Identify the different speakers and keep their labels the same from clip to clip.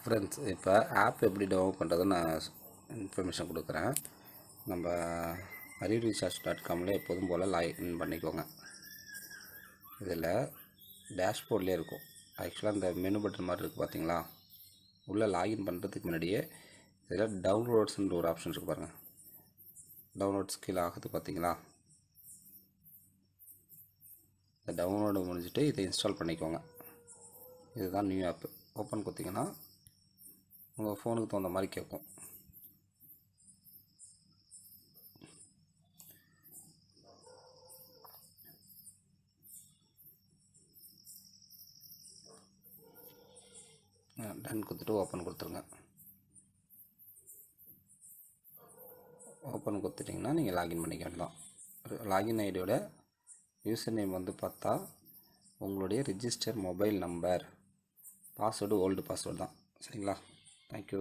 Speaker 1: Friends, இப்போ app எப்படி download பண்ணுறதுன்னு நான் இன்ஃபர்மேஷன் கொடுக்குறேன். நம்ம arivrecharge.comல எப்போதும் போல் லாகின் பண்ணிக்கோங்க. இதில் டேஷ்போர்ட்லேயே இருக்கும். ஆக்சுவலாக இந்த மெனு பட்டன் மாதிரி இருக்குது பார்த்தீங்களா? உள்ளே லாகின் பண்ணுறதுக்கு முன்னாடியே இதில் டவுன்லோட்ஸ்ன்ற ஒரு ஆப்ஷன் இருக்குது பாருங்கள். டவுன்லோட்ஸ் கீழே ஆகுது பார்த்தீங்களா? இந்த டவுன்லோடு முடிஞ்சுட்டு இதை இன்ஸ்டால் பண்ணிக்கோங்க. இதுதான் நியூ ஆப். ஓப்பன் கொடுத்தீங்கன்னா உங்கள் ஃபோனுக்கு தகுந்த மாதிரி கேட்கும். டன் கொடுத்துட்டு ஓப்பன் கொடுத்துருங்க. ஓப்பன் கொடுத்துட்டிங்கன்னா நீங்கள் லாகின் பண்ணிக்க வேண்டாம். லாகின் ஐடியோட யூசர் நேம் வந்து பார்த்தா உங்களுடைய register mobile number, password old password தான். சரிங்களா? Thank you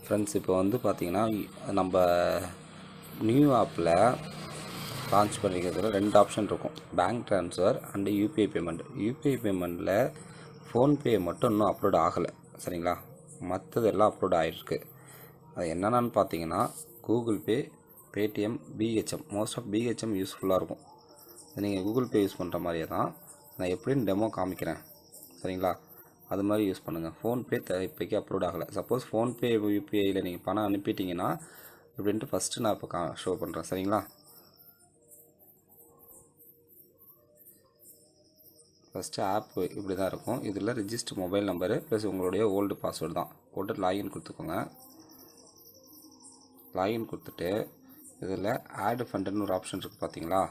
Speaker 1: friends. இப்போ வந்து பார்த்திங்கன்னா நம்ம நியூ ஆப்பில் லான்ச் பண்ணிக்கிறதுல 2 ஆப்ஷன் இருக்கும். Bank transfer and UPI payment. UPI பேமெண்ட்டில் ஃபோன்பே மட்டும் இன்னும் அப்லோட் ஆகலை. சரிங்களா? மற்றதெல்லாம் அப்லோட் ஆகிருக்கு. அது என்னென்னு பார்த்தீங்கன்னா Google Pay, Paytm, BHM. Most of BHM யூஸ்ஃபுல்லாக இருக்கும். நீங்கள் கூகுள் பே யூஸ் பண்ணுற மாதிரியே தான். நான் எப்படின்னு டெமோ காமிக்கிறேன். சரிங்களா? அது மாதிரி யூஸ் பண்ணுங்கள். ஃபோன்பே இப்போக்கி அப்லோட் ஆகலை. சப்போஸ் ஃபோன்பே யூபிஐயில் நீங்கள் பணம் அனுப்பிட்டீங்கன்னா இப்படின்ட்டு ஃபஸ்ட்டு நான் இப்போ ஷோ பண்ணுறேன். சரிங்களா? ஃபஸ்ட்டு ஆப் இப்படி தான் இருக்கும். இதில் ரிஜிஸ்டர் மொபைல் நம்பரு ப்ளஸ் உங்களுடைய ஓல்டு பாஸ்வேர்டு தான் போட்டு லாகின் கொடுத்துக்கோங்க. லாகின் கொடுத்துட்டு இதில் ஆட் ஃபண்டுன்னு ஒரு ஆப்ஷன் இருக்குது பார்த்தீங்களா?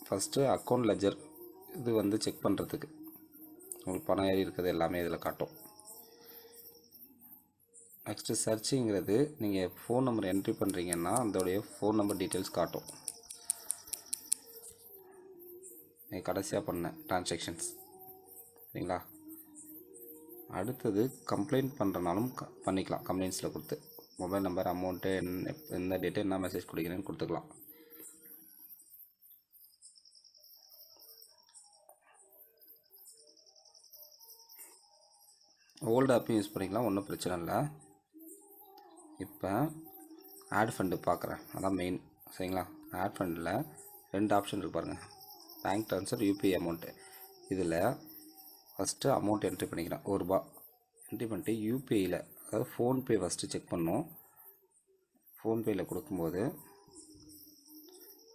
Speaker 1: ஃபஸ்ட்டு அக்கௌண்ட் லெஜர் இது வந்து செக் பண்ணுறதுக்கு உங்களுக்கு பணம் ஏறி இருக்கிறது எல்லாமே இதில் காட்டும். நெக்ஸ்ட்டு சர்ச்சிங்கிறது நீங்கள் ஃபோன் நம்பர் என்ட்ரி பண்ணுறீங்கன்னா அதோடைய ஃபோன் நம்பர் டீட்டெயில்ஸ் காட்டும். நீங்கள் கடைசியாக பண்ண ட்ரான்சாக்ஷன்ஸ். சரிங்களா? அடுத்தது கம்ப்ளைண்ட் பண்ணுறனாலும் பண்ணிக்கலாம். கம்ப்ளைண்ட்ஸில் கொடுத்து மொபைல் நம்பர், அமௌண்ட்டு, எந்த டேட்டு, என்ன மெசேஜ் கொடுக்குறேன்னு கொடுத்துக்கலாம். ஓல்டு ஆப்பையும் யூஸ் பண்ணிக்கலாம், ஒன்றும் பிரச்சனை இல்லை. இப்போ ஆட் ஃபண்டு பார்க்குறேன், அதான் மெயின். சரிங்களா? ஆட் ஃபண்டில் 2 ஆப்ஷன் இருக்கு பாருங்கள். Bank transfer, UPI amount. இதில் ஃபஸ்ட்டு அமௌண்ட் என்ட்ரி பண்ணிக்கிறேன். ₹1 என்ட்ரி பண்ணிட்டு யூபிஐயில், அதாவது ஃபோன்பே ஃபஸ்ட்டு செக் பண்ணணும். ஃபோன்பேயில் கொடுக்கும்போது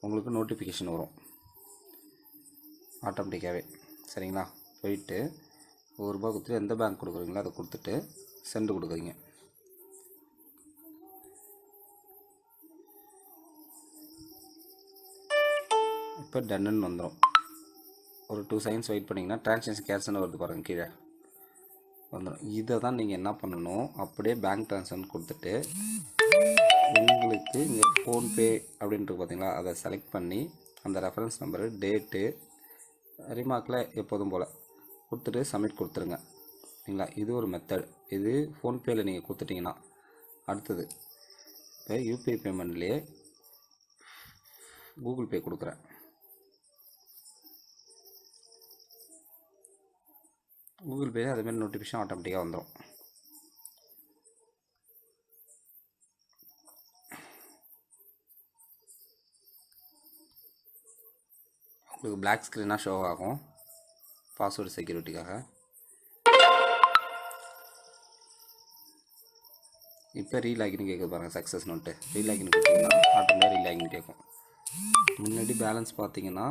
Speaker 1: உங்களுக்கு நோட்டிஃபிகேஷன் வரும் ஆட்டோமேட்டிக்காகவே. சரிங்களா? போயிட்டு ₹1 கொடுத்துட்டு எந்த பேங்க் கொடுக்குறீங்களோ அதை கொடுத்துட்டு சென்ட் கொடுக்குறீங்க. இப்போ டன்னு வந்துடும். ஒரு 2 செகண்ட்ஸ் வெயிட் பண்ணிங்கன்னா ட்ரான்சாக்ஷன் கேன்சல்னு வருது பாருங்கள், கீழே வந்துடும். இதை தான் நீங்கள் என்ன பண்ணணும், அப்படியே பேங்க் ட்ரான்ஸ்ஃபர்னு கொடுத்துட்டு உங்களுக்கு இங்கே ஃபோன்பே அப்படின்ட்டு பார்த்தீங்களா, அதை செலக்ட் பண்ணி அந்த ரெஃபரன்ஸ் நம்பரு, டேட்டு, ரிமார்க்கில் எப்போதும் போல் கொடுத்துட்டு சப்மிட் கொடுத்துருங்க. சரிங்களா? இது ஒரு மெத்தட். இது ஃபோன்பேயில் நீங்கள் கொடுத்துட்டிங்கன்னா. அடுத்தது இப்போ யூபிஐ பேமெண்ட்லேயே கூகுள் பே கொடுக்குறேன். கூகுள் பே அதேமாதிரி நோட்டிஃபிகேஷன் ஆட்டோமேட்டிக்காக வந்துடும். உங்களுக்கு பிளாக் ஸ்க்ரீனாக ஷோ ஆகும் பாஸ்வேர்டு செக்யூரிட்டிக்காக. இப்போ ரீலாகின் கேட்குது பாருங்கள், சக்ஸஸ் நோட்டு. ரீலாகின் கொடுத்தீங்கன்னா ஆட்டோமேட்டிக்காக ரீலாகின் கேட்கும். முன்னாடி பேலன்ஸ் பார்த்தீங்கன்னா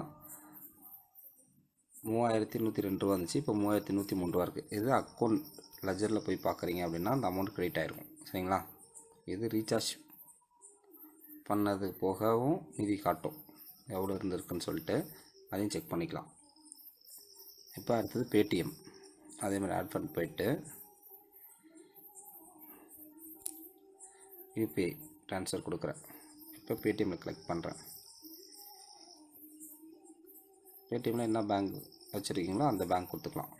Speaker 1: ₹3102 வந்துச்சு. இப்போ ₹3103 இருக்குது. இது அக்கௌண்ட் லெஜரில் போய் பார்க்குறீங்க அப்படின்னா அந்த அமௌண்ட் கிரெடிட் ஆகிருக்கும். சரிங்களா? இது ரீசார்ஜ் பண்ணது போகவும் மீதி காட்டும் எவ்வளோ இருந்திருக்குன்னு சொல்லிட்டு அதையும் செக் பண்ணிக்கலாம். இப்போ அடுத்தது பேடிஎம். அதேமாதிரி ஆட் ஃபண்ட் போயிட்டு யூபிஐ ட்ரான்ஸ்ஃபர் கொடுக்குறேன். இப்போ பேடிஎம்மில் கிளிக் பண்ணுறேன். பேடிஎம்மில் என்ன பேங்க் வச்சுருக்கீங்களோ அந்த பேங்க் கொடுத்துக்கலாம்.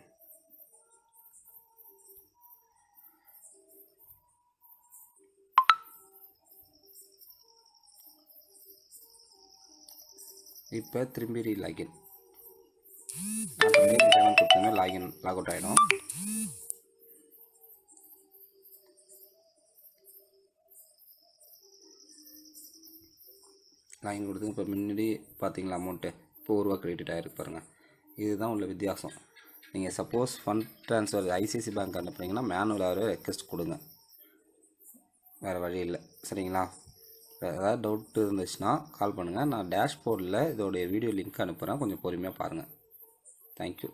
Speaker 1: இப்போ திரும்பி ரீலாகின் ஆட்டோமேட்டிக் பேமெண்ட் கொடுத்தீங்கன்னா லாக் அவுட் ஆகிடும். லாகின் கொடுத்து இப்போ முன்னாடி பார்த்தீங்களா அமௌண்ட்டு இப்போ ரூபா கிரெடிட் ஆகிருக்கு பாருங்கள். இதுதான் உள்ள வித்தியாசம். நீங்கள் suppose fund transfer ICICI bank அனுப்புனீங்கன்னா மேனுவலாகவே ரெக்வெஸ்ட் கொடுங்க, வேறு வழி இல்லை. சரிங்களா? ஏதாவது டவுட் இருந்துச்சுன்னா கால் பண்ணுங்கள். நான் டேஷ்போர்டில் இதோடைய வீடியோ லிங்க் அனுப்புகிறேன், கொஞ்சம் பொறுமையாக பாருங்கள். தேங்க்யூ.